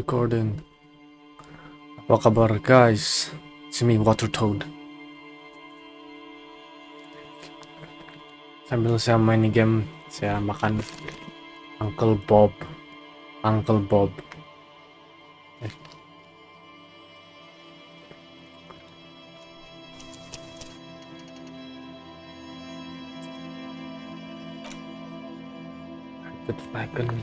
recording. Apa kabar guys? It's me Watertoad. Sambil saya main game, saya makan Uncle Bob. Dragon.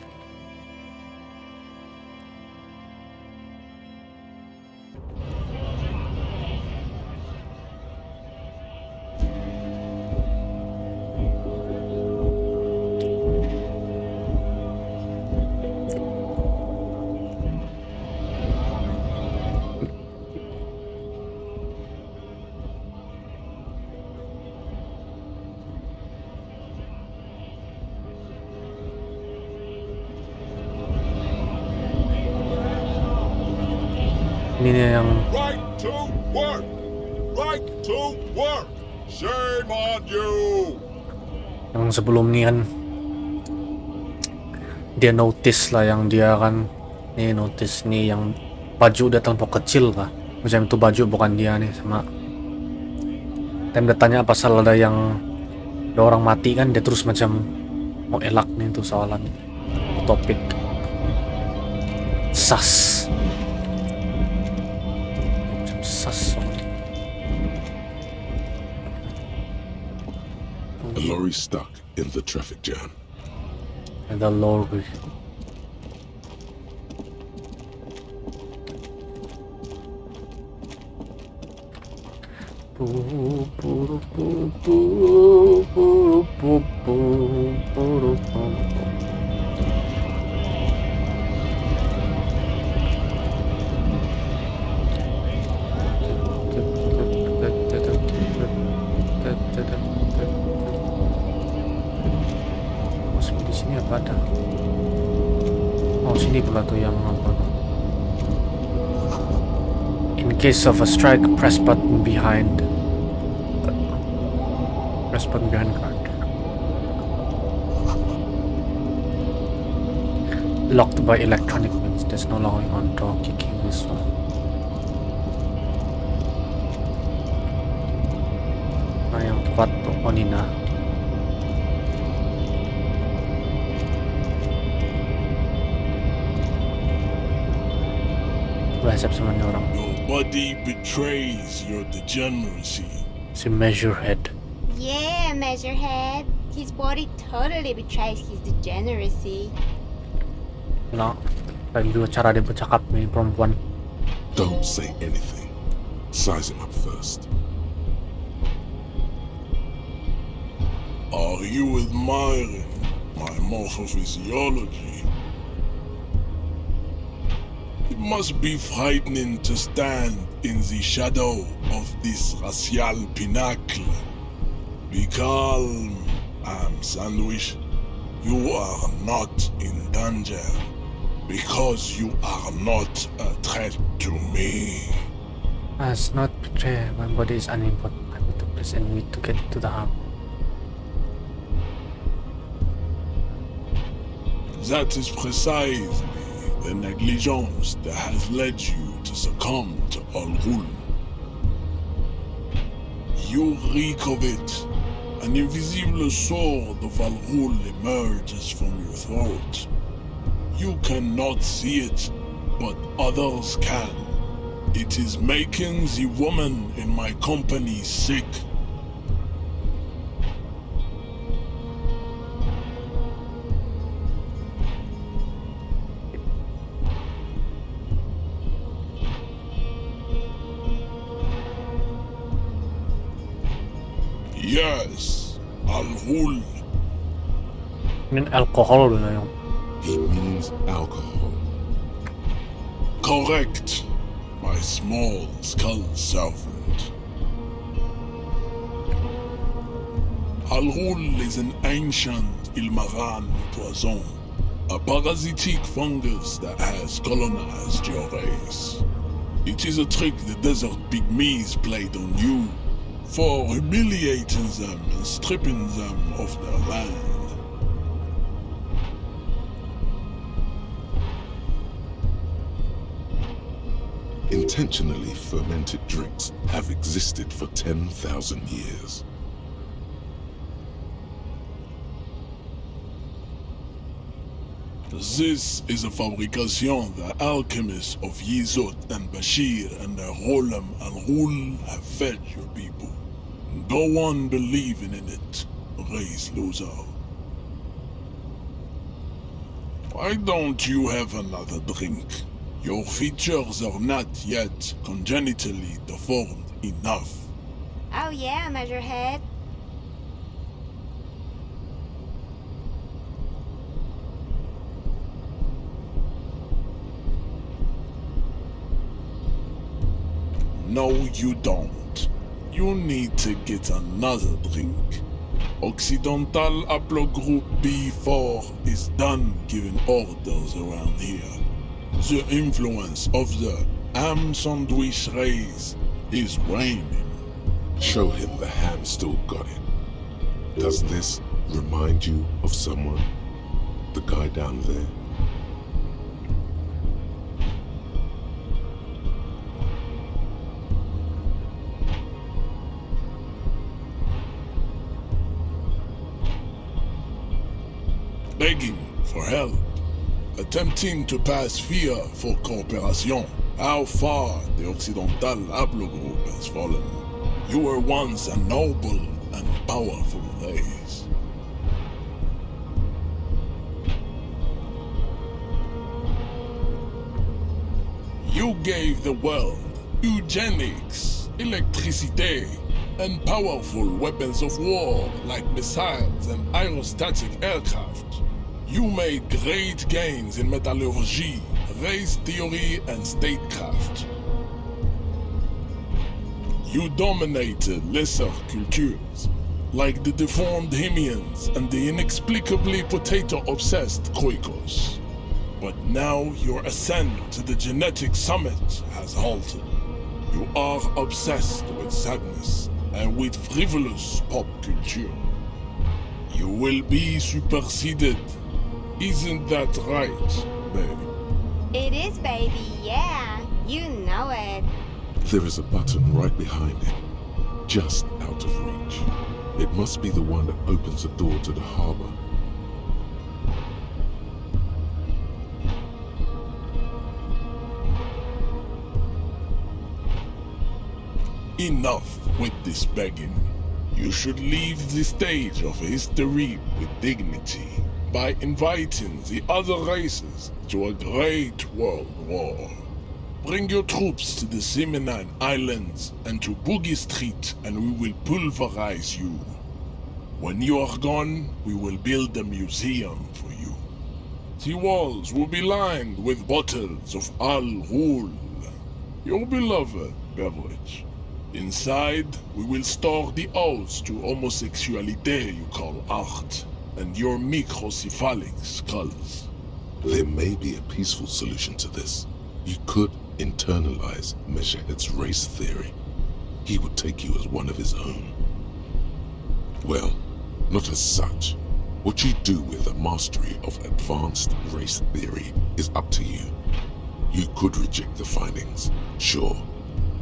Ini yang Right to work. Shame on you. yang sebelum ini kan dia notice lah, yang dia kan nih notice nih yang baju datang pok kecil lah, macam itu baju bukan dia nih. Sama time dia tanya pasal ada orang mati kan, dia terus macam mau elak nih itu soalan topik sas macam sas. A lorry stuck in the traffic jam. Ada lorry. Masuk di sini apa ada? Oh, sini pula tuh yang apa? In case of a strike, press button behind. Press button behind card. Locked by electronic means. There's no locking on door. Kicking this one. Nah, yang tepat tuh Onina. Resep sama nih orang. Nobody betrays your degeneracy. Si Measurehead. Yeah, Measurehead. His body totally betrays his degeneracy. Nah, dan juga cara dia bercakap nih perempuan. Don't say anything. Size him up first. Are you admiring my morphophysiology? It must be frightening to stand in the shadow of this racial pinnacle. Be calm, Sandwich. You are not in danger because you are not a threat to me. As not betray, my body is unimportant. I need to press and need to get to the hub. That is precisely the negligence that has led you to succumb to Al-Ghul. You reek of it. An invisible sword of Al-Ghul emerges from your throat. You cannot see it, but others can. It is making the woman in my company sick. Yes, Al-Ghul. Ini alkohol na yung. He means alcohol. Correct, my small skull servant. Al-Ghul is an ancient Ilmaran poison, a parasitic fungus that has colonized your race. It is a trick the desert pygmies played on you, for humiliating them and stripping them of their land. Intentionally fermented drinks have existed for 10,000 years. This is a fabrication the alchemists of Yizot and Bashir and their Rolam and Rul have fed your people. Go on believing in it, race loser. Why don't you have another drink? Your features are not yet congenitally deformed enough. Oh yeah, Measurehead. No, you don't. You need to get another drink. Occidental Haplogroup B4 is done giving orders around here. The influence of the ham sandwich race is waning. Show him the ham still got it. Does this remind you of someone? The guy down there? Begging for help. Attempting to pass fear for cooperation. How far the Occidental Haplogroup has fallen. You were once a noble and powerful race. You gave the world eugenics, electricity, and powerful weapons of war like missiles and aerostatic aircraft. You made great gains in metallurgy, race theory, and statecraft. You dominated lesser cultures, like the deformed Hemians and the inexplicably potato-obsessed Khoikos. But now your ascent to the genetic summit has halted. You are obsessed with sadness and with frivolous pop culture. You will be superseded. Isn't that right, baby? It is, baby, yeah. You know it. There is a button right behind it, just out of reach. It must be the one that opens the door to the harbor. Enough with this begging. You should leave the stage of history with dignity by inviting the other races to a great world war. Bring your troops to the Seminine Islands and to Boogie Street and we will pulverize you. When you are gone, we will build a museum for you. The walls will be lined with bottles of Al Rul, your beloved beverage. Inside, we will store the odes to homosexuality you call art, and your microcephalic skulls. There may be a peaceful solution to this. You could internalize Measurehead's race theory. He would take you as one of his own. Well, not as such. What you do with the mastery of advanced race theory is up to you. You could reject the findings, sure,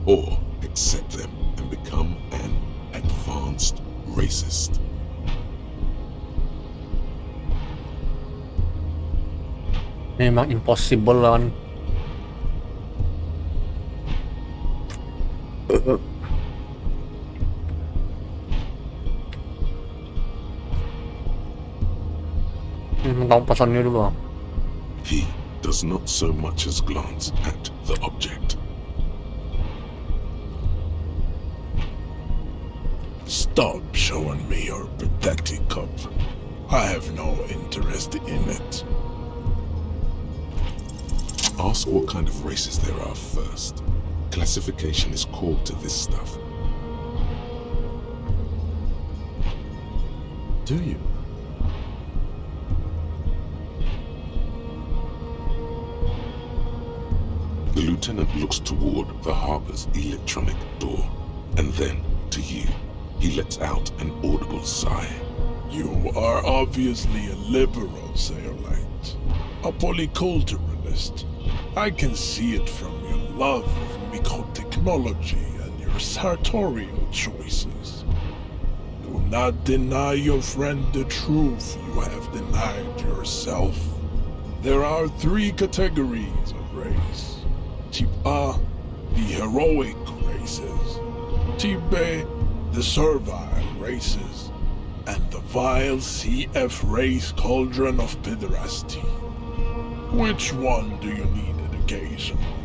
or accept them and become an advanced racist. Memang impossible kan. Tahu pesannya dulu. He does not so much as glance at the object. Stop showing me your pathetic cup. I have no interest in it. Ask what kind of races there are first. Classification is core to this stuff. Do you? The lieutenant looks toward the harbor's electronic door, and then to you. He lets out an audible sigh. You are obviously a liberal, Sailorite. A polyculturalist. I can see it from your love of microtechnology and your sartorial choices. Do not deny your friend the truth you have denied yourself. There are 3 categories of race. Type A, the heroic races. Type B, the servile races. And the vile CF race cauldron of pederasty. Which one do you need education on?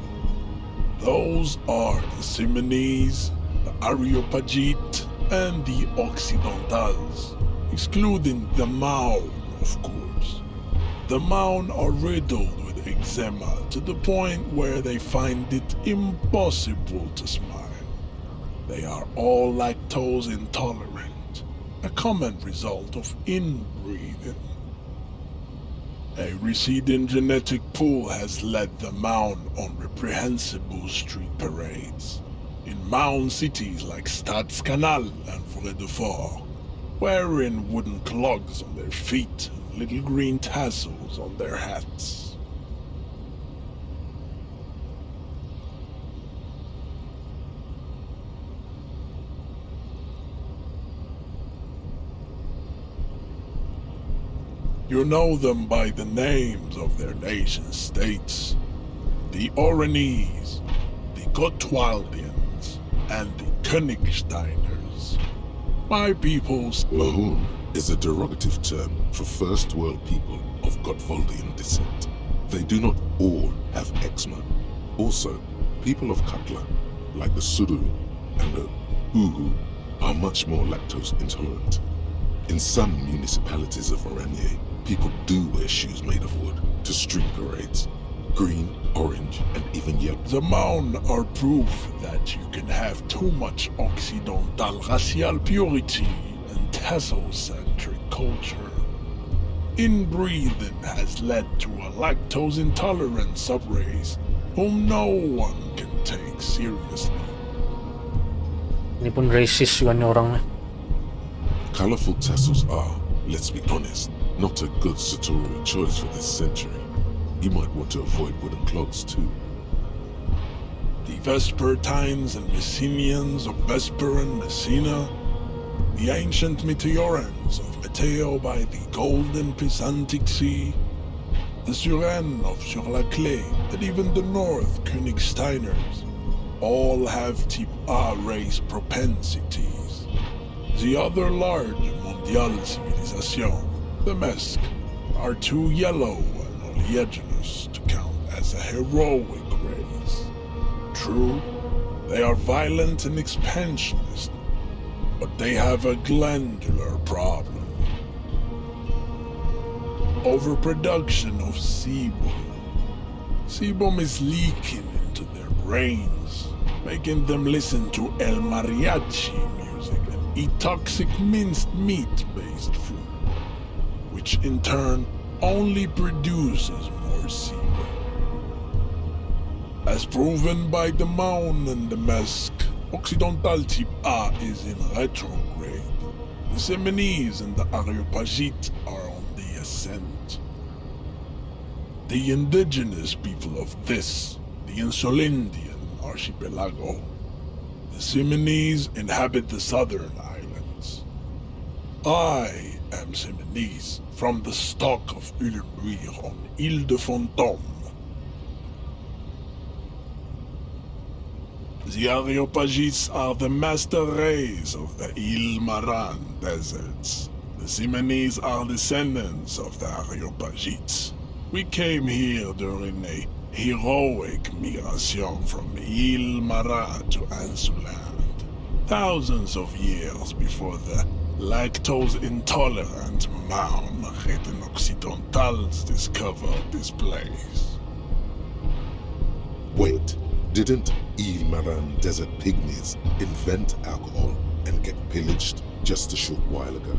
Those are the Simonese, the Areopagite, and the Occidentals, excluding the Maun, of course. The Maun are riddled with eczema to the point where they find it impossible to smile. They are all lactose intolerant, a common result of inbreeding. A receding genetic pool has led the Maun on reprehensible street parades. In Maun cities like Stadskanal and Vredefort, wearing wooden clogs on their feet and little green tassels on their hats. You know them by the names of their nation states. The Oranese, the Gotwaldians, and the Königsteiners. My peoples... Mahun is a derogative term for first world people of Gotwaldian descent. They do not all have eczema. Also, people of Katla, like the Suru and the Ugu, are much more lactose intolerant. In some municipalities of Oranje, people do wear shoes made of wood to street parades. Green, orange, and even yellow. The Maun are proof that you can have too much Occidental racial purity and tassel-centric culture. Inbreeding has led to a lactose-intolerant subrace whom no one can take seriously. Ini pun racist juga nih orangnya. Colorful tassels are, let's be honest, not a good sartorial choice for this century. You might want to avoid wooden clogs too. The Vespertines and Messenians of Vesper and Messina, the ancient Meteorans of Meteo by the golden Pisantic Sea, the Suren of Sur-la-Clé, and even the North Königsteiners, all have type A race propensities. The other large mondial civilization, the Mesk, are too yellow and oleaginous to count as a heroic race. True, they are violent and expansionist, but they have a glandular problem. Overproduction of sebum. Sebum is leaking into their brains, making them listen to El Mariachi music and eat toxic minced meat-based food, which in turn only produces more sebum. As proven by the Maun and the Mesk, Occidental type A is in retrograde. The Simonese and the Areopagite are on the ascent. The indigenous people of this, the Insulindian archipelago, the Simonese inhabit the southern islands. I am Simonese, from the stock of Ulmuir on Ile de Fantôme. The Areopagites are the master race of the Ile Maran deserts. The Simonese are descendants of the Areopagites. We came here during a heroic migration from Ile Maran to Ansuland, thousands of years before the lactose-intolerant Maun written Occidentals discovered this place. Wait, didn't Ile Maran desert pygmies invent alcohol and get pillaged just a short while ago?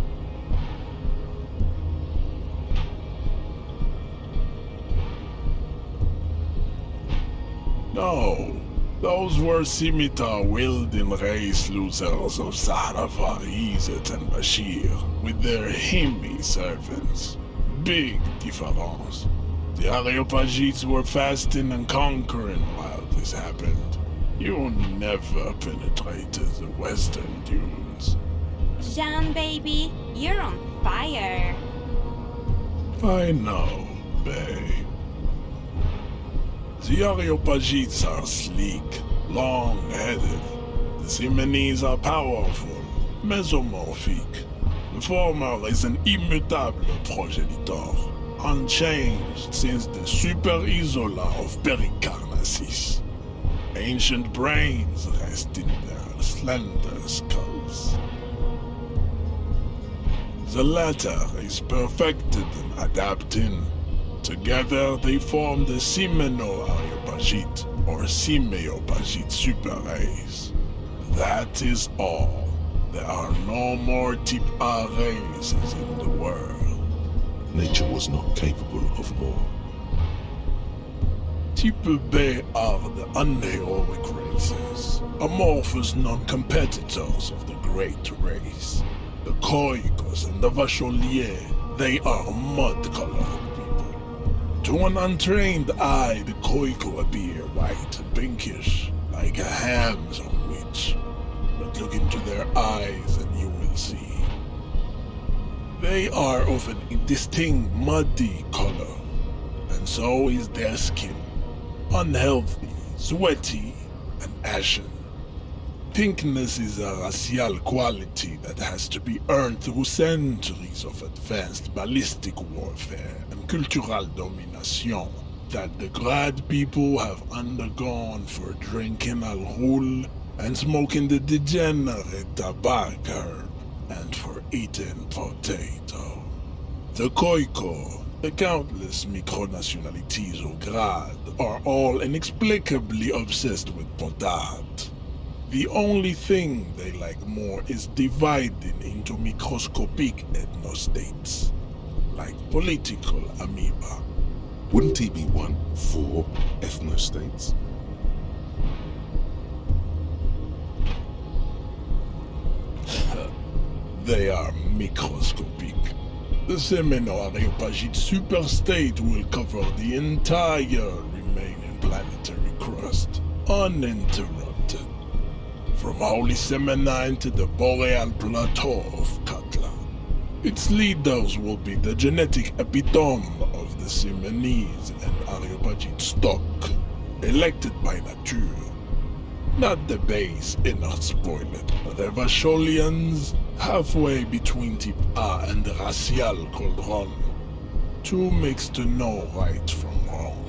No, those were scimitar-wielding race losers of Zahravar, Izet, and Bashir, with their Himmi servants. Big difference. The Areopagites were fasting and conquering while this happened. You never penetrated the western dunes. Jean, baby, you're on fire. I know, babe. The Areopagites are sleek, long-headed. The Simonese are powerful, mesomorphic. The former is an immutable progenitor, unchanged since the Super Isola of Pericarnassus. Ancient brains rest in their slender skulls. The latter is perfected and adapting. Together they form the Simeno-Areopagite or Simeopagite super race. That is all. There are no more type A races in the world. Nature was not capable of more. Type B are the unheroic races, amorphous non-competitors of the great race. The Khoikos and the Vacholier, they are mud-colored people. To an untrained eye, the Khoiko appear white and pinkish, like a ham sandwich. But look into their eyes and you will see. They are of an indistinct muddy color, and so is their skin. Unhealthy, sweaty, and ashen. Pinkness is a racial quality that has to be earned through centuries of advanced ballistic warfare and cultural domination that the Grad people have undergone for drinking alcohol and smoking the degenerate tobacco herb and for eating potato. The Khoiko, the countless micronationalities of Grad, are all inexplicably obsessed with potat. The only thing they like more is dividing into microscopic ethnostates, like political amoeba. Wouldn't he be one for ethnostates? They are microscopic. The Semeno-Areopagite superstate will cover the entire remaining planetary crust, uninterrupted. From Holy Semenine to the Boreal Plateau of Katla. Its leaders will be the genetic epitome of the Simonese and Areopagite stock, elected by nature. Not the base inert spoiled, the Vacholians, halfway between Type A and the Racial Cauldron. Two mixed to know right from wrong.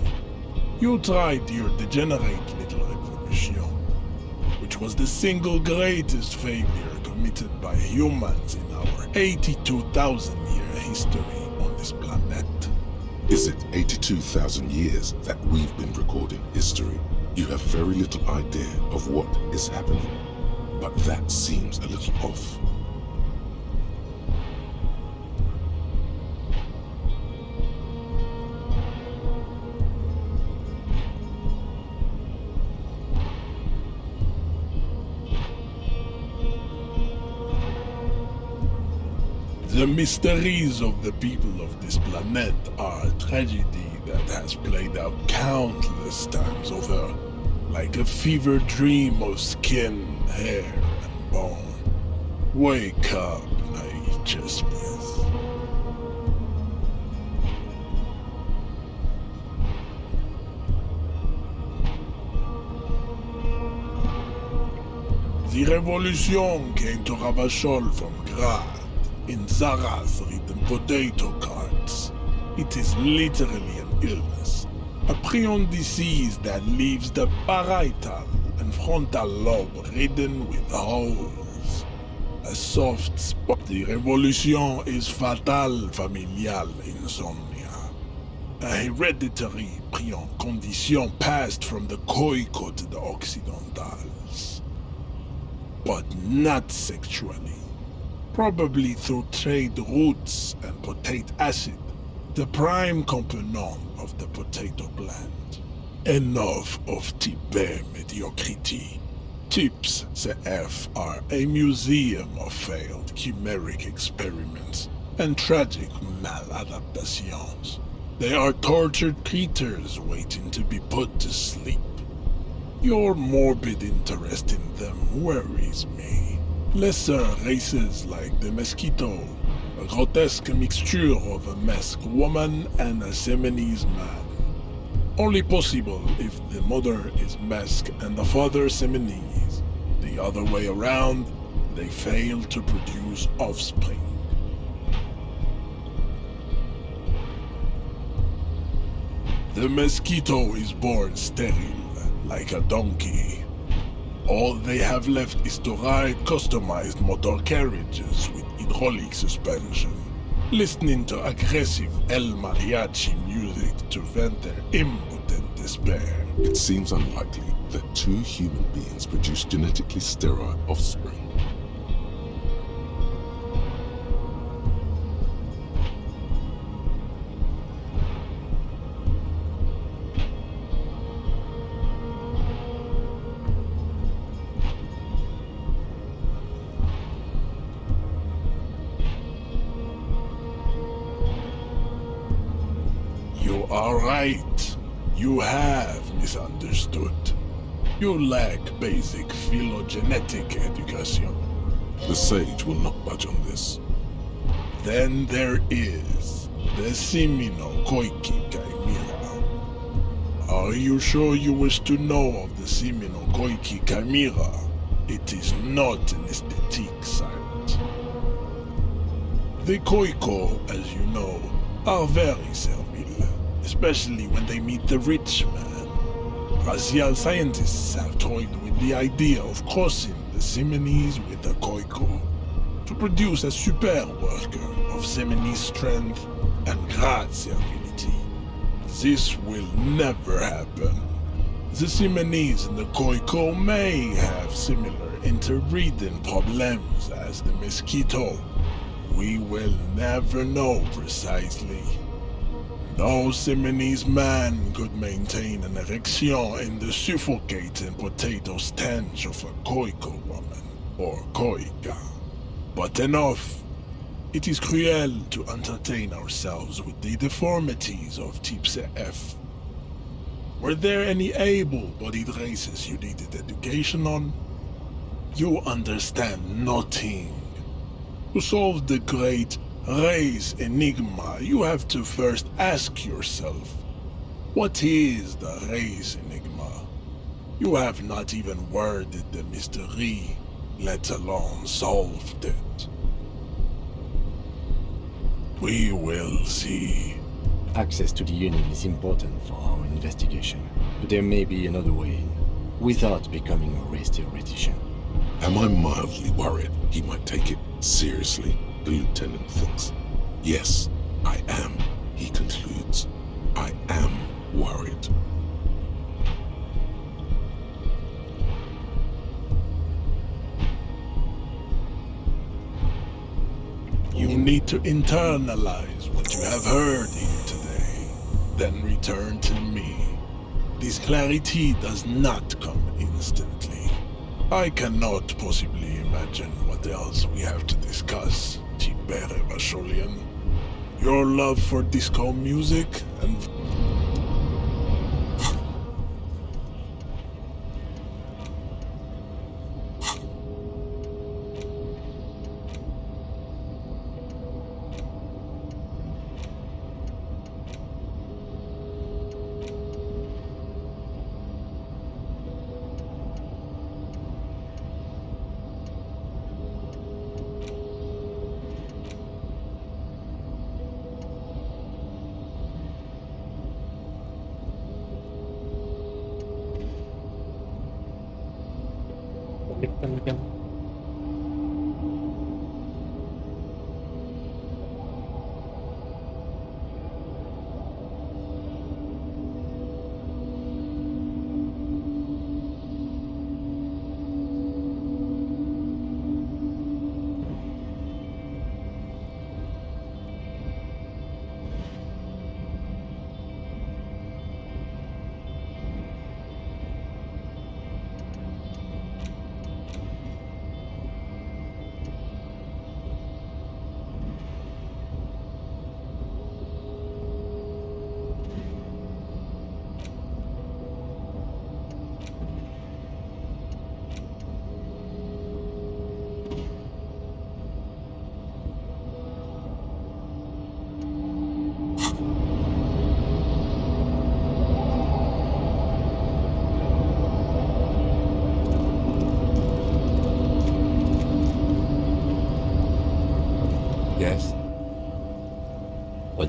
You tried your degenerate little revolution, which was the single greatest failure committed by humans in our 82,000-year history on this planet. Is it 82,000 years that we've been recording history? You have very little idea of what is happening, but that seems a little off. The mysteries of the people of this planet are a tragedy that has played out countless times over, like a fever dream of skin, hair, and bone. Wake up, naive chessmith. The revolution came to Ravachol from Grad, in Zara's written potato carts. It is literally an illness, a prion disease that leaves the parietal and frontal lobe ridden with holes. A soft spot. The revolution is fatal familial insomnia, a hereditary prion condition passed from the Khoiko to the Occidentals, but not sexually. Probably through trade roots and potate acid, the prime component of the potato plant. Enough of Tibet mediocrity. Tips CF are a museum of failed chimeric experiments and tragic maladaptations. They are tortured creatures waiting to be put to sleep. Your morbid interest in them worries me. Lesser races like the mosquito, a grotesque mixture of a masked woman and a Semenese man. Only possible if the mother is masked and the father Semenese. The other way around, they fail to produce offspring. The mosquito is born sterile, like a donkey. All they have left is to ride customized motor carriages with hydraulic suspension, listening to aggressive El Mariachi music to vent their impotent despair. It seems unlikely that two human beings produce genetically sterile offspring. You are right. You have misunderstood. You lack basic phylogenetic education. The sage will not budge on this. Then there is the Simino Koiki Chimera. Are you sure you wish to know of the Simino Koiki Chimera? It is not an aesthetic site. The Koiko, as you know, are very servile, especially when they meet the rich man. Racial scientists have toyed with the idea of crossing the Semenese with the Koiko to produce a super worker of Semenese strength and great servility. This will never happen. The Semenese and the Koiko may have similar interbreeding problems as the mosquito. We will never know precisely. No Semenese man could maintain an erection in the suffocating potato stench of a Koiko woman, or Koika. But enough. It is cruel to entertain ourselves with the deformities of Type F. Were there any able-bodied races you needed education on? You understand nothing. To solve the great race enigma, you have to first ask yourself, what is the race enigma? You have not even worded the mystery, let alone solved it. We will see. Access to the Union is important for our investigation, but there may be another way in, without becoming a race theoretician. Am I mildly worried he might take it seriously? The lieutenant thinks. Yes, I am, he concludes. I am worried. You need to internalize what you have heard here today, then return to me. This clarity does not come instantly. I cannot possibly imagine what else we have to discuss, Tibere Vasholian. Your love for disco music and... Kan.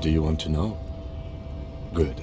do you want to know? Good.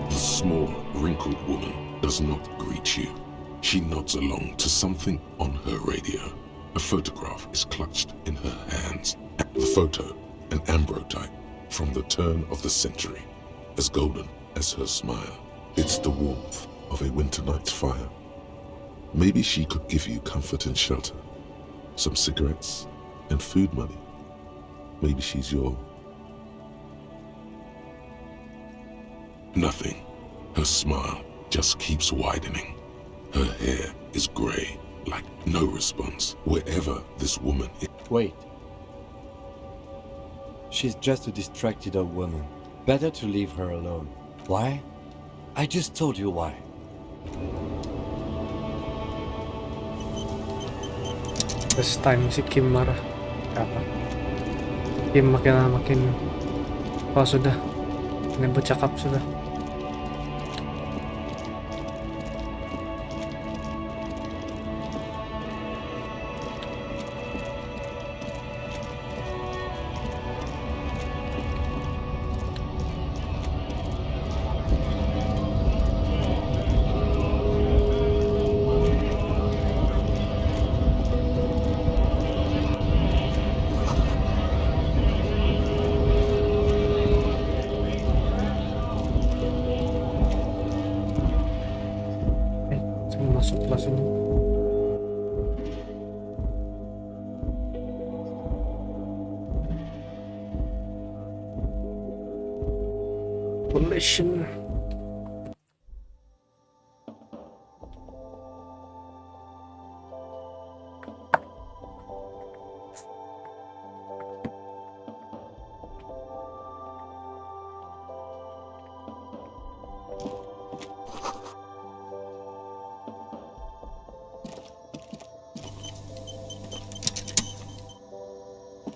The small, wrinkled woman does not greet you. She nods along to something on her radio. A photograph is clutched in her hands. The photo, an ambrotype from the turn of the century, as golden as her smile. It's the warmth of a winter night's fire. Maybe she could give you comfort and shelter, some cigarettes and food money. Maybe she's your... Nothing. Her smile just keeps widening. Her hair is gray, like no response, wherever this woman is. Wait. She's just a distracted old woman. Better to leave her alone. Why? I just told you why. This time si Kim marah. Apa? Kim makin. Oh sudah. Ini bercakap sudah. Masuk kelas ini. Elysium.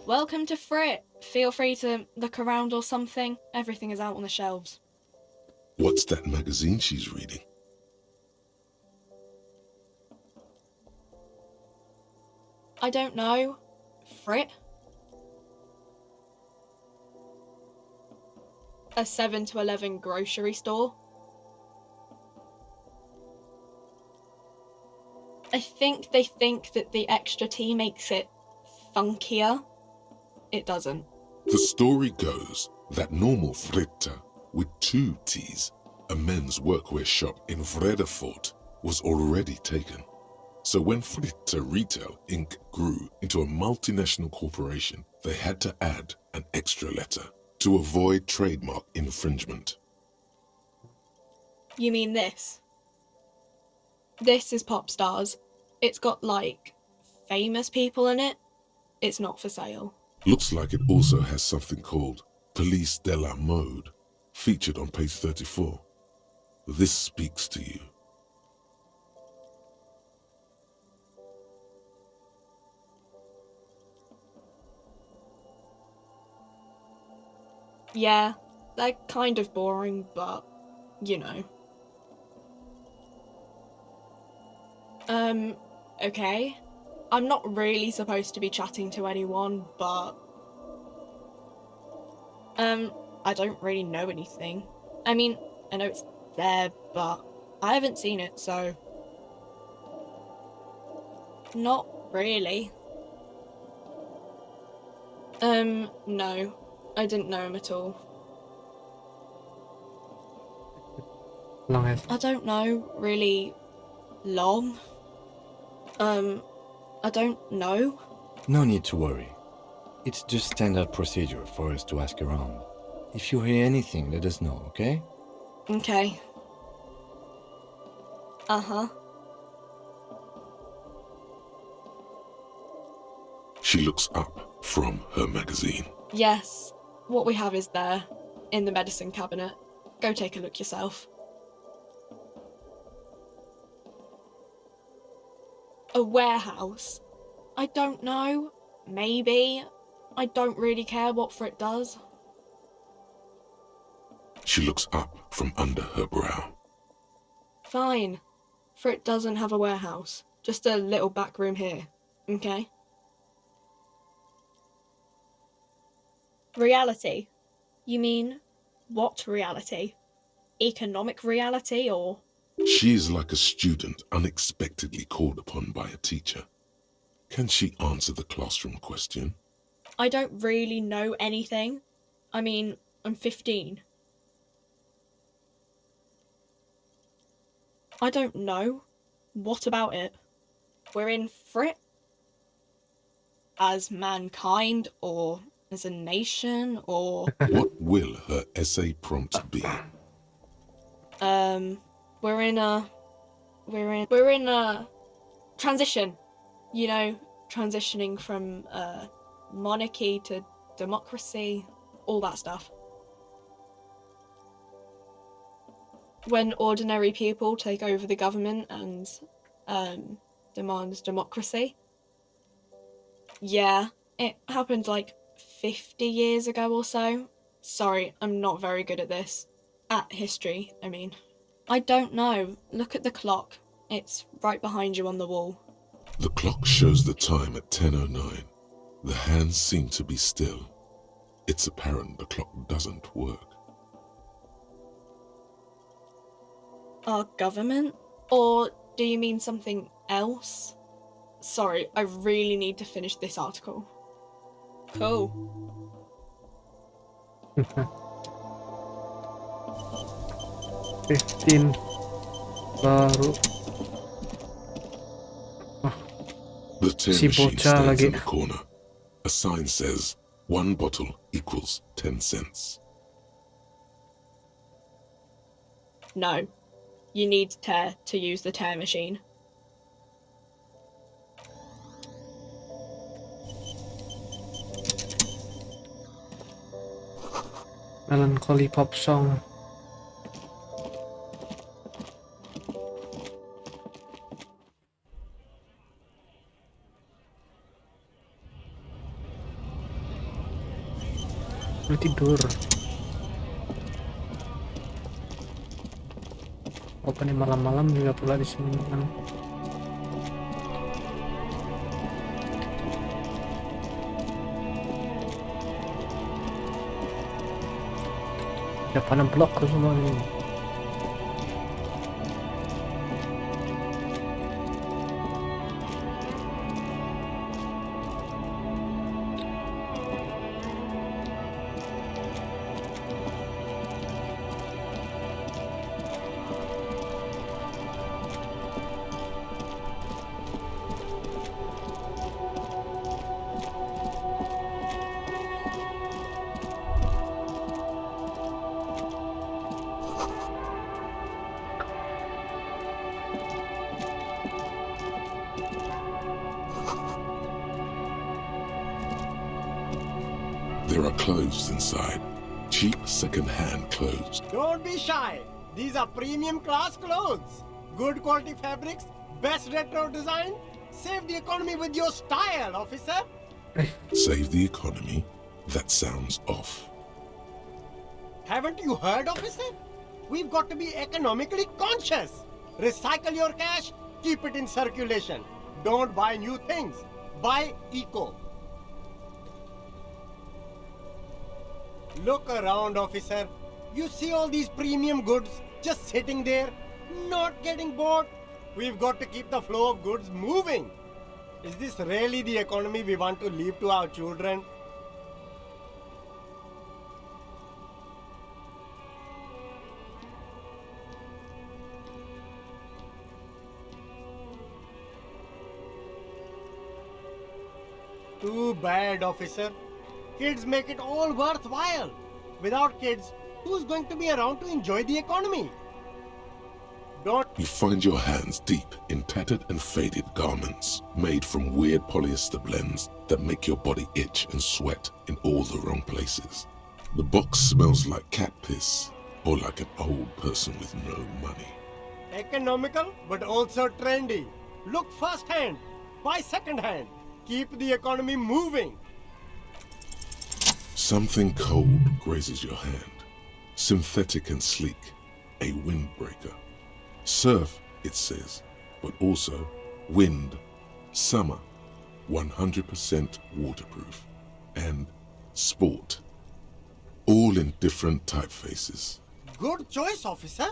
Welcome to Frit. Feel free to look around or something. Everything is out on the shelves. What's that magazine she's reading? I don't know. Frit? A 7 to 11 grocery store? I think they think that the extra tea makes it funkier. It doesn't. The story goes that normal Fritta with 2 T's, a men's workwear shop in Watertoad, was already taken. So when Fritta Retail Inc. grew into a multinational corporation, they had to add an extra letter to avoid trademark infringement. You mean this? This is Pop Stars. It's got, like, famous people in it. It's not for sale. Looks like it also has something called Police de la Mode, featured on page 34. This speaks to you. Yeah, they're kind of boring, but, you know. Okay. I'm not really supposed to be chatting to anyone, but... I don't really know anything. I mean, I know it's there, but I haven't seen it, so... Not really. No. I didn't know him at all. Long as I don't know, really long. I don't know. No need to worry. It's just standard procedure for us to ask around. If you hear anything, let us know, okay? Okay. Uh-huh. She looks up from her magazine. Yes. What we have is there, in the medicine cabinet. Go take a look yourself. A warehouse? I don't know. Maybe. I don't really care what for it does. She looks up from under her brow. Fine. For it doesn't have a warehouse. Just a little back room here. Okay? Reality? You mean, what reality? Economic reality, or...? She is like a student unexpectedly called upon by a teacher. Can she answer the classroom question? I don't really know anything. I mean, I'm 15. I don't know. What about it? We're in for it? As mankind, or as a nation, or... What will her essay prompt be? We're in a transition. You know, transitioning from monarchy to democracy, all that stuff. When ordinary people take over the government and demand democracy. Yeah, it happened like 50 years ago or so. Sorry, I'm not very good at this. At history, I mean. I don't know. Look at the clock. It's right behind you on the wall. The clock shows the time at 10:09. The hands seem to be still. It's apparent the clock doesn't work. Our government? Or do you mean something else? Sorry, I really need to finish this article. Cool. 15 baru The tin Si machine bocah stands lagi. in the corner. A sign says 1 bottle equals 10 cents. No. You need tear to use the tear machine. melancholy pop song. Udah tidur. Apa nih malam-malam juga pula di sini kan. Ya pada blok semua ini. There are clothes inside. Cheap second-hand clothes. Don't be shy. These are premium class clothes. Good quality fabrics, best retro design. Save the economy with your style, officer. Save the economy? That sounds off. Haven't you heard, officer? We've got to be economically conscious. Recycle your cash, Keep it in circulation. Don't buy new things. Buy eco. Look around, officer. You see all these premium goods just sitting there, not getting bought? We've got to keep the flow of goods moving. Is this really the economy we want to leave to our children? Too bad, officer. Kids make it all worthwhile. Without kids, who's going to be around to enjoy the economy? Don't. You find your hands deep in tattered and faded garments made from weird polyester blends that make your body itch and sweat in all the wrong places. The box smells like cat piss or like an old person with no money. Economical, but also trendy. Look first hand, buy second hand. Keep the economy moving. Something cold grazes your hand. Synthetic and sleek, a windbreaker. Surf, it says, but also wind, summer, 100% waterproof, and sport. All in different typefaces. Good choice, officer.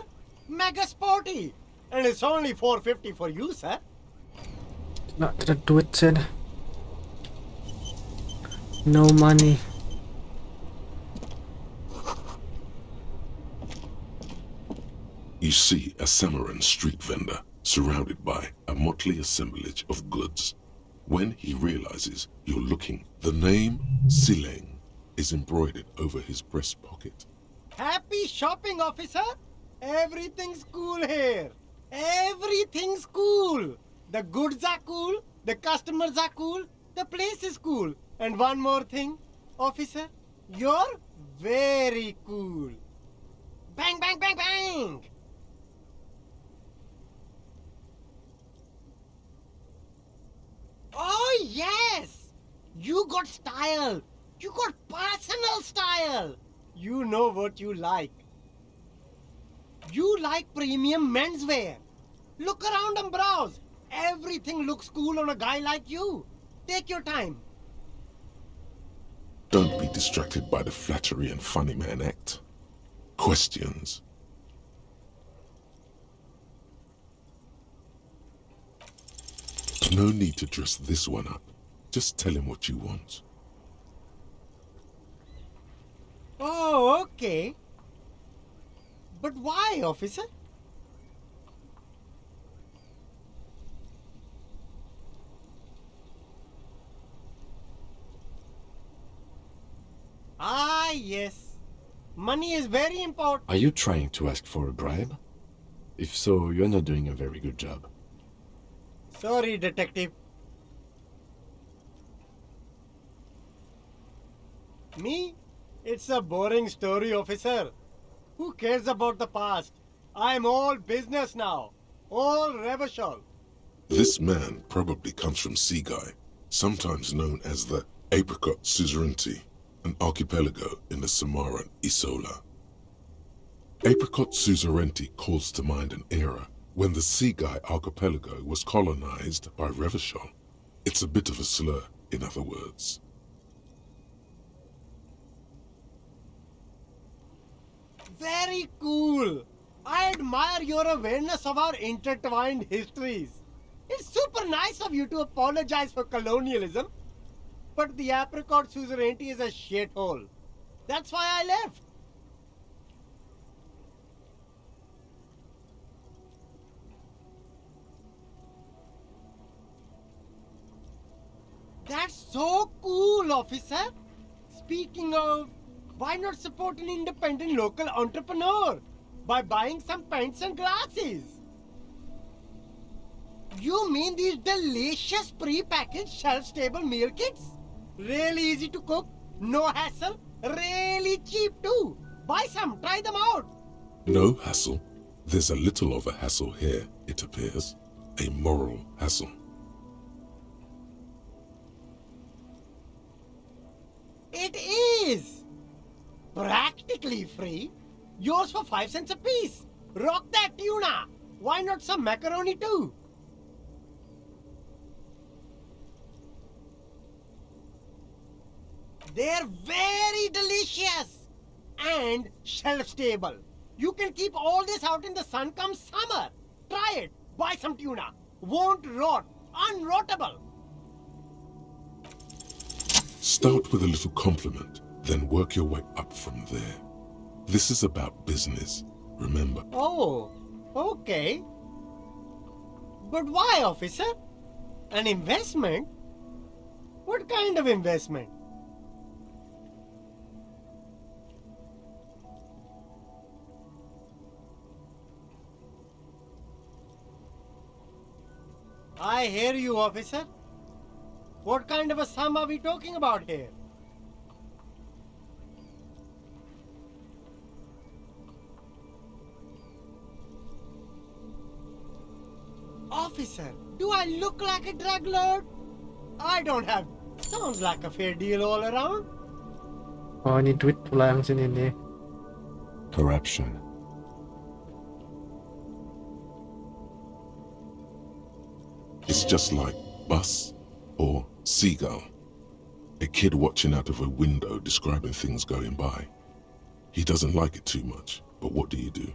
Mega sporty. And it's only $4.50 for you, sir. Not to do it, said. No money. You see a Samaran street vendor surrounded by a motley assemblage of goods. When he realizes you're looking, the name Sileng is embroidered over his breast pocket. Happy shopping, officer. Everything's cool here. Everything's cool. The goods are cool. The customers are cool. The place is cool. And one more thing, officer, you're very cool. Bang, bang, bang, bang. Oh, yes! You got style. You got personal style. You know what you like. You like premium menswear. Look around and browse. Everything looks cool on a guy like you. Take your time. Don't be distracted by the flattery and funny man act. Questions. No need to dress this one up. Just tell him what you want. Oh, okay. But why, officer? Ah, yes. Money is very important. Are you trying to ask for a bribe? If so, you're not doing a very good job. Sorry, detective. Me? It's a boring story, officer. Who cares about the past? I'm all business now. All Revachol. This man probably comes from Seaguy, sometimes known as the Apricot Suzerainty, an archipelago in the Samaran Isola. Apricot Suzerainty calls to mind an era when the Seaguy archipelago was colonized by Revachol. It's a bit of a slur, in other words. Very cool. I admire your awareness of our intertwined histories. It's super nice of you to apologize for colonialism. But the Apricot Suzerainty is a shithole. That's why I left. That's so cool, officer. Speaking of, why not support an independent local entrepreneur by buying some pens and glasses? You mean these delicious pre-packaged shelf-stable meal kits? Really easy to cook, no hassle, really cheap too. Buy some, try them out. No hassle. There's a little of a hassle here, it appears. A moral hassle. It is practically free. Yours for 5 cents a piece. Rock that tuna. Why not some macaroni too? They're very delicious and shelf-stable. You can keep all this out in the sun come summer. Try it. Buy some tuna. Won't rot. Unrottable. Start with a little compliment, then work your way up from there. This is about business, remember. Oh, okay. But why, officer? An investment? What kind of investment? I hear you, officer. What kind of a sum are we talking about here? Officer, do I look like a drug lord? I don't have... Sounds like a fair deal all around. Oh, ini duit pula yang sini nih. Corruption. It's just like bus or seagull. A kid watching out of a window describing things going by. He doesn't like it too much, but what do you do?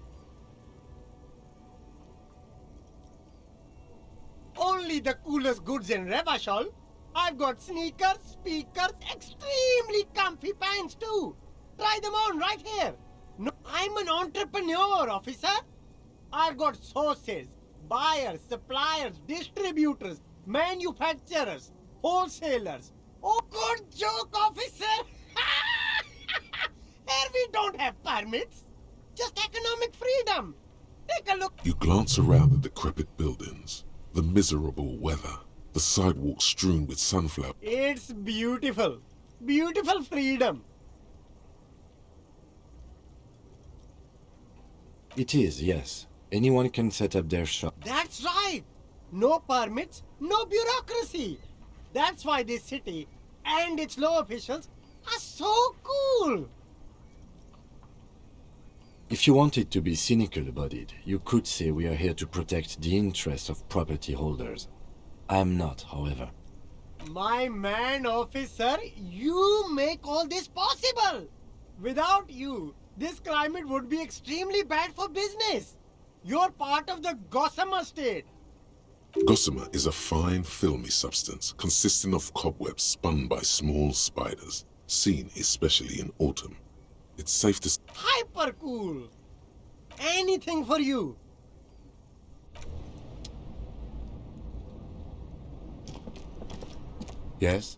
Only the coolest goods in Revachol. I've got sneakers, speakers, extremely comfy pants too. Try them on right here. No, I'm an entrepreneur, officer. I've got sources, buyers, suppliers, distributors, manufacturers, wholesalers. Oh, good joke, officer. Here we don't have permits, just economic freedom. Take a look. You glance around the decrepit buildings, the miserable weather, the sidewalks strewn with sunflowers. It's beautiful. Beautiful freedom. It is, yes. Anyone can set up their shop. That's right. No permits, no bureaucracy. That's why this city and its law officials are so cool. If you wanted to be cynical about it, you could say we are here to protect the interests of property holders. I am not, however. My man, officer, you make all this possible. Without you, this climate would be extremely bad for business. You're part of the gossamer state. Gossamer is a fine, filmy substance consisting of cobwebs spun by small spiders, seen especially in autumn. It's safe to... Hyper cool. Anything for you. Yes?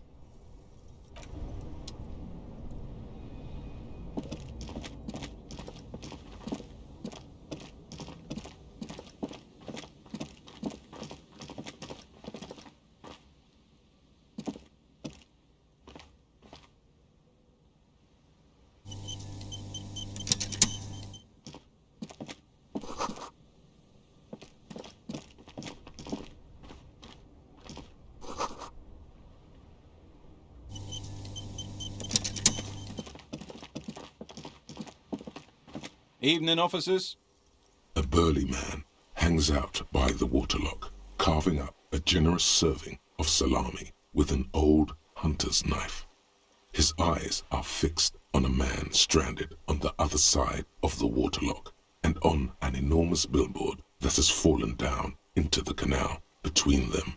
Evening, officers. A burly man hangs out by the waterlock, carving up a generous serving of salami with an old hunter's knife. His eyes are fixed on a man stranded on the other side of the waterlock and on an enormous billboard that has fallen down into the canal between them.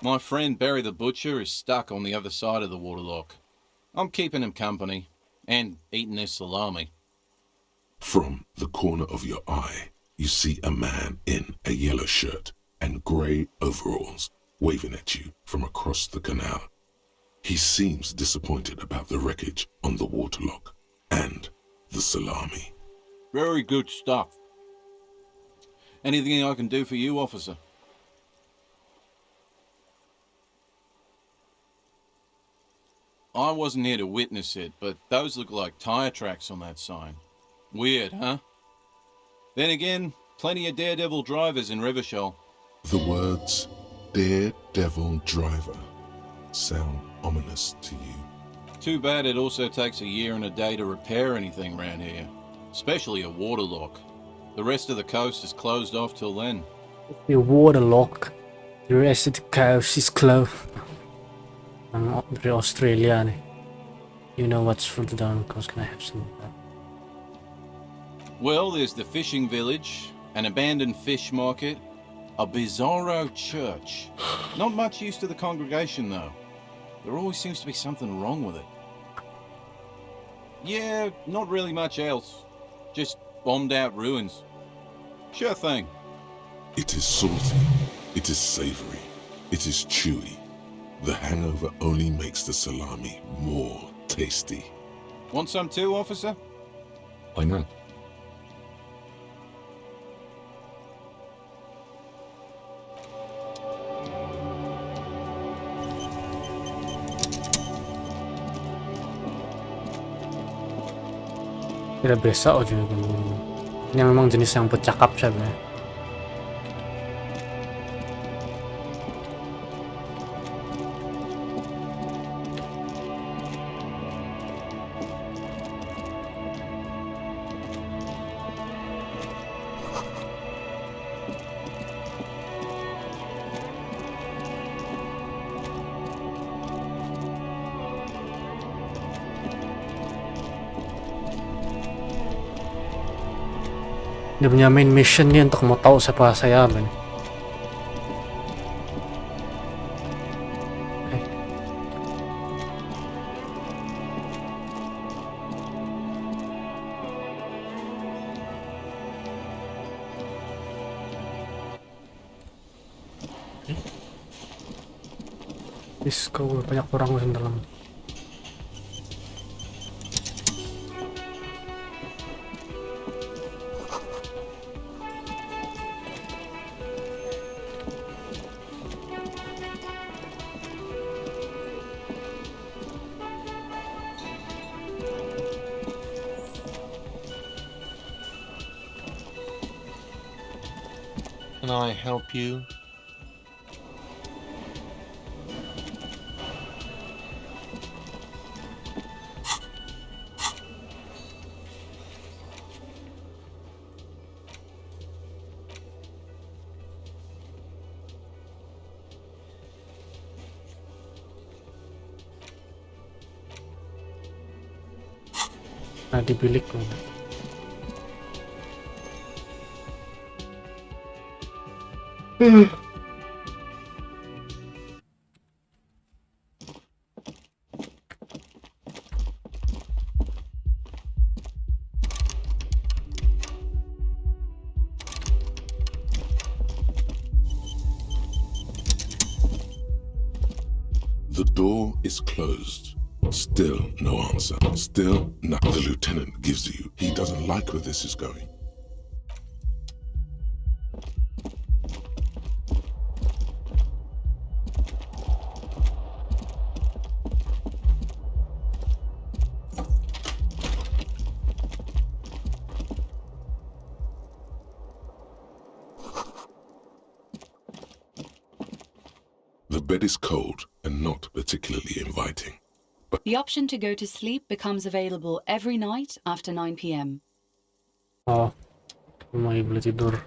My friend Barry the Butcher is stuck on the other side of the waterlock. I'm keeping him company and eating his salami. From the corner of your eye, you see a man in a yellow shirt and grey overalls waving at you from across the canal. He seems disappointed about the wreckage on the waterlock and the salami. Very good stuff. Anything I can do for you, officer? I wasn't here to witness it, but those look like tire tracks on that sign. Weird, huh? Then again, plenty of daredevil drivers in Revachol. The words daredevil driver sound ominous to you. Too bad it also takes a year and a day to repair anything around here, especially a waterlock. The rest of the coast is closed off till then. The waterlock. The rest of the coast is closed. Dari Australia nih. You know what's further down the coast? Can I have some of that? Well, there's the fishing village, an abandoned fish market, a bizarro church. Not much use to the congregation, though. There always seems to be something wrong with it. Yeah, not really much else. Just bombed out ruins. Sure thing. It is salty. It is savory. It is chewy. The hangover only makes the salami more tasty. Want some too, officer? Why not? Tidak biasa aja. Ini memang jenis yang bercakap sebenarnya. Dia punya main mission nih untuk mau tahu siapa saya apa nih. Disco banyak orang di dalam. Can I help you? Nah, di bilikku. The door is closed. Still no answer. Still nothing. The lieutenant gives you. He doesn't like where this is going. The bed is cold and not particularly inviting. The option to go to sleep becomes available every night after 9 p.m. Oh, mau boleh tidur.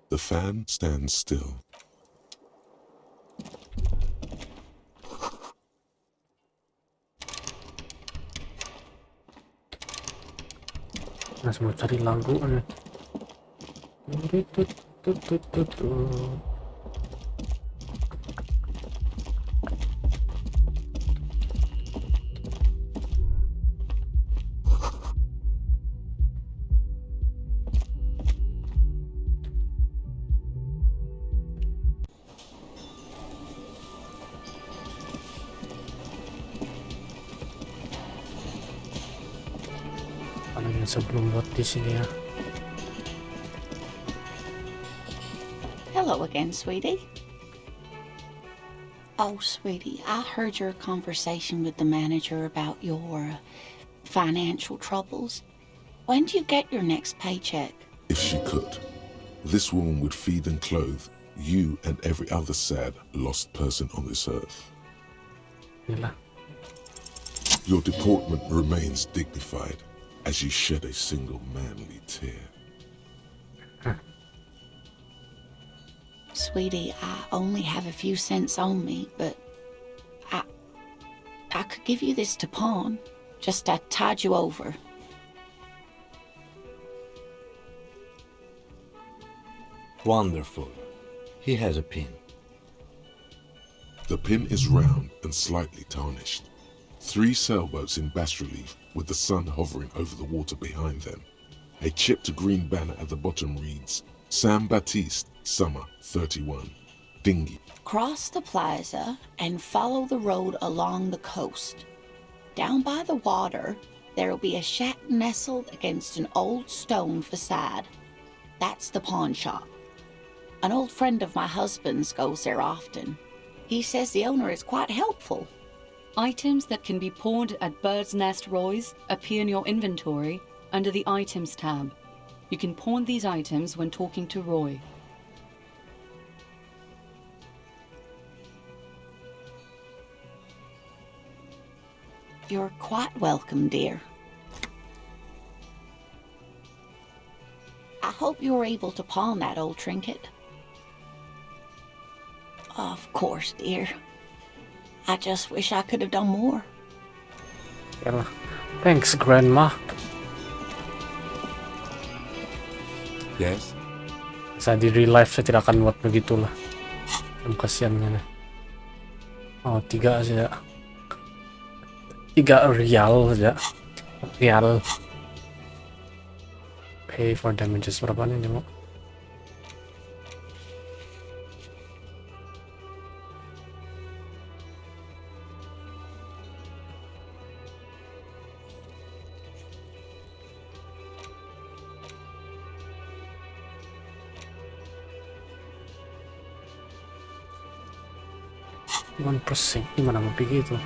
The fan stands still. Nah, semua cari lagu nih. Sebelum buat di sini ya. Hello again, sweetie. Oh, sweetie, I heard your conversation with the manager about your financial troubles. When do you get your next paycheck? If she could, this woman would feed and clothe you and every other sad, lost person on this earth. Yalah. Your deportment remains dignified as you shed a single manly tear. Sweetie, I only have a few cents on me, but I could give you this to pawn. Just to tide you over. Wonderful. He has a pin. The pin is round and slightly tarnished. 3 sailboats in bas relief with the sun hovering over the water behind them. A chipped green banner at the bottom reads, San Baptiste, Summer 31. Dinghy. Cross the plaza and follow the road along the coast. Down by the water, there'll be a shack nestled against an old stone facade. That's the pawn shop. An old friend of my husband's goes there often. He says the owner is quite helpful. Items that can be pawned at Bird's Nest Roy's appear in your inventory under the Items tab. You can pawn these items when talking to Roy. You're quite welcome, dear. I hope you're able to pawn that old trinket. Of course, dear. I just wish I could have done more. Yalah. Thanks, Grandma. Yes? Saya di real life saya tidak akan buat begitulah. Kasiannya. Oh, 3 saja. 3 rial saja. Rial. Pay for damages berapa nih mau? One pressing, gimana mau pergi itu?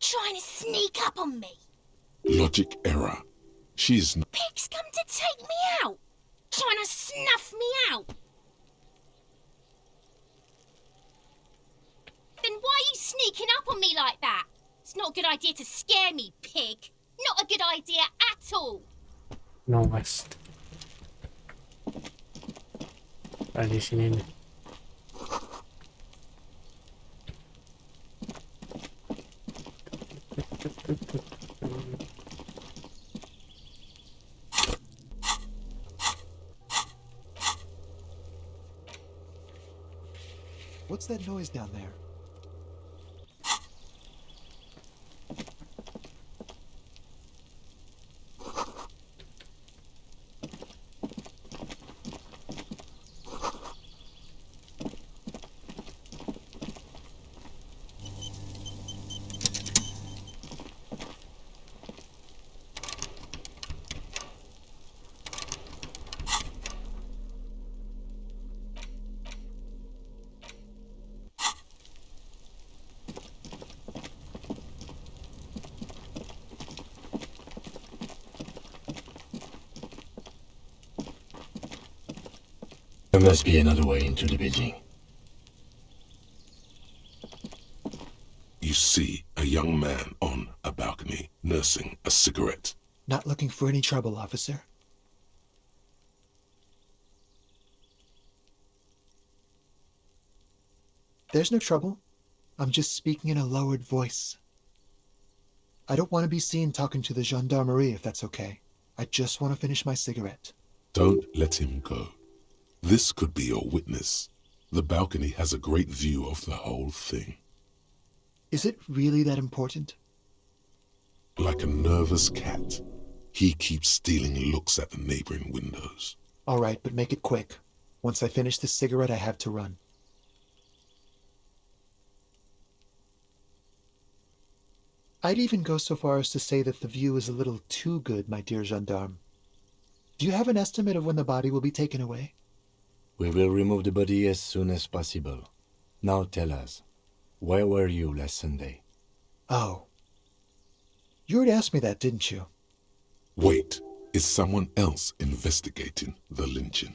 Trying to sneak up on me. Logic error. She's Pig's come to take me out. Trying to snuff me out. Then why are you sneaking up on me like that? It's not a good idea to scare me, pig. Not a good idea at all. No West. Di sini nih. What's that noise down there? There must be another way into the building. You see a young man on a balcony nursing a cigarette. Not looking for any trouble, officer. There's no trouble. I'm just speaking in a lowered voice. I don't want to be seen talking to the gendarmerie, if that's okay. I just want to finish my cigarette. Don't let him go. This could be your witness. The balcony has a great view of the whole thing. Is it really that important? Like a nervous cat, he keeps stealing looks at the neighboring windows. All right, but make it quick. Once I finish this cigarette, I have to run. I'd even go so far as to say that the view is a little too good, my dear gendarme. Do you have an estimate of when the body will be taken away? We will remove the body as soon as possible. Now tell us, where were you last Sunday? Oh. You already asked me that, didn't you? Wait, is someone else investigating the lynching?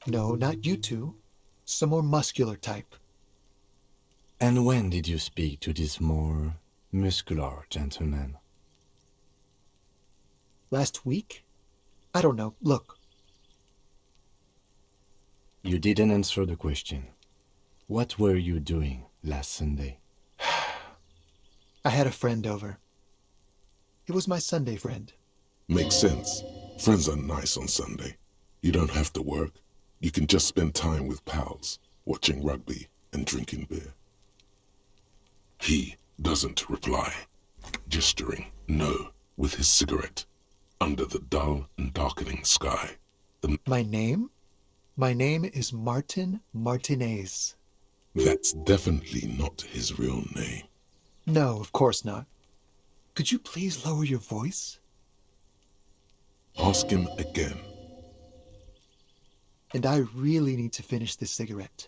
No, not you two. Some more muscular type. And when did you speak to this more muscular gentleman? Last week? I don't know. Look. You didn't answer the question. What were you doing last Sunday? I had a friend over. It was my Sunday friend. Makes sense. Friends are nice on Sunday. You don't have to work. You can just spend time with pals, watching rugby and drinking beer. He doesn't reply, gesturing no with his cigarette under the dull and darkening sky. My name? My name is Martin Martinez. That's definitely not his real name. No, of course not. Could you please lower your voice? Ask him again. And I really need to finish this cigarette.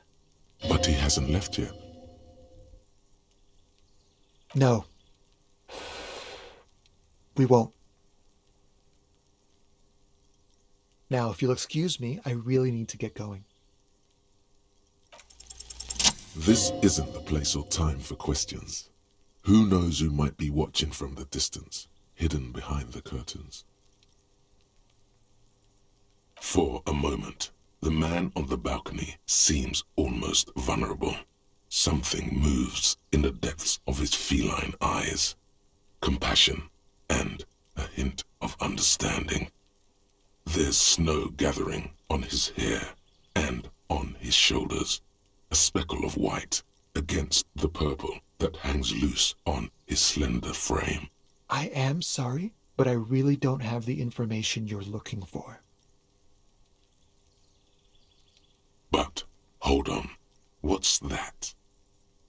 But he hasn't left yet. No. We won't. Now, if you'll excuse me, I really need to get going. This isn't the place or time for questions. Who knows who might be watching from the distance, hidden behind the curtains? For a moment, the man on the balcony seems almost vulnerable. Something moves in the depths of his feline eyes. Compassion and a hint of understanding. There's snow gathering on his hair and on his shoulders. A speckle of white against the purple that hangs loose on his slender frame. I am sorry, but I really don't have the information you're looking for. But, hold on, what's that?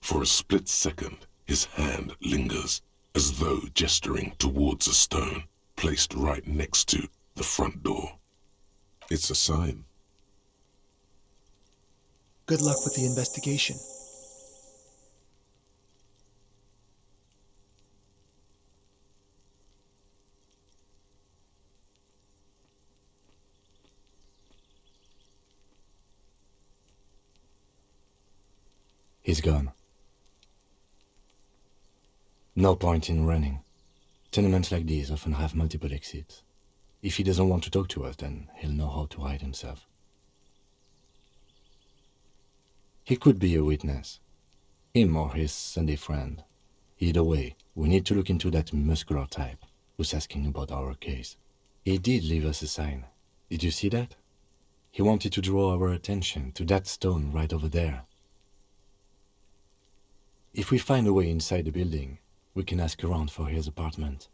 For a split second, his hand lingers, as though gesturing towards a stone placed right next to the front door. It's a sign. Good luck with the investigation. He's gone. No point in running. Tenements like these often have multiple exits. If he doesn't want to talk to us, then he'll know how to hide himself. He could be a witness. Him or his Sunday friend. Either way, we need to look into that muscular type who's asking about our case. He did leave us a sign. Did you see that? He wanted to draw our attention to that stone right over there. If we find a way inside the building, we can ask around for his apartment.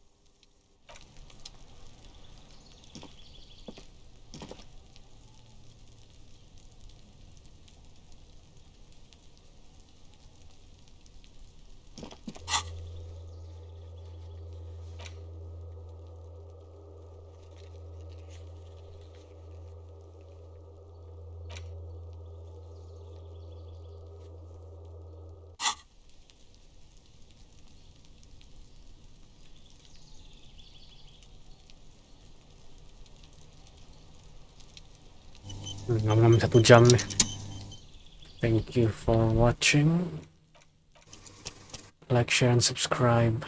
Ngomong 1 jam nih. Thank you for watching. Like, share, and subscribe.